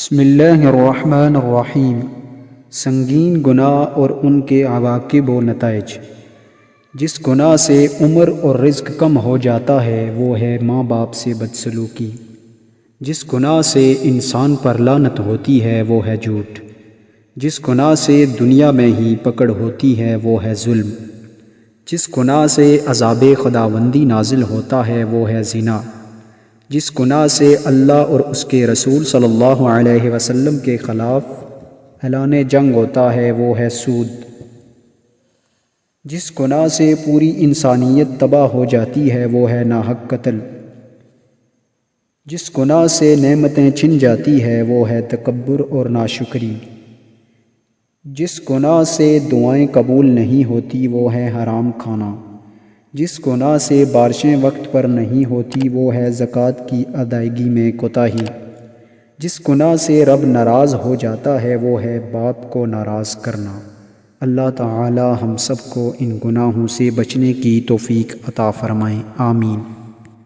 بسم اللہ الرحمن الرحیم۔ سنگین گناہ اور ان کے عواقب و نتائج۔ جس گناہ سے عمر اور رزق کم ہو جاتا ہے وہ ہے ماں باپ سے بدسلوکی۔ جس گناہ سے انسان پر لعنت ہوتی ہے وہ ہے جھوٹ۔ جس گناہ سے دنیا میں ہی پکڑ ہوتی ہے وہ ہے ظلم۔ جس گناہ سے عذاب خداوندی نازل ہوتا ہے وہ ہے زنا۔ جس گناہ سے اللہ اور اس کے رسول صلی اللہ علیہ وسلم کے خلاف اعلان جنگ ہوتا ہے وہ ہے سود۔ جس گناہ سے پوری انسانیت تباہ ہو جاتی ہے وہ ہے ناحق قتل۔ جس گناہ سے نعمتیں چھن جاتی ہے وہ ہے تکبر اور ناشکری۔ جس گناہ سے دعائیں قبول نہیں ہوتی وہ ہے حرام کھانا۔ جس گناہ سے بارشیں وقت پر نہیں ہوتی وہ ہے زکوٰۃ کی ادائیگی میں کوتاہی۔ جس گناہ سے رب ناراض ہو جاتا ہے وہ ہے باپ کو ناراض کرنا۔ اللہ تعالی ہم سب کو ان گناہوں سے بچنے کی توفیق عطا فرمائے، آمین۔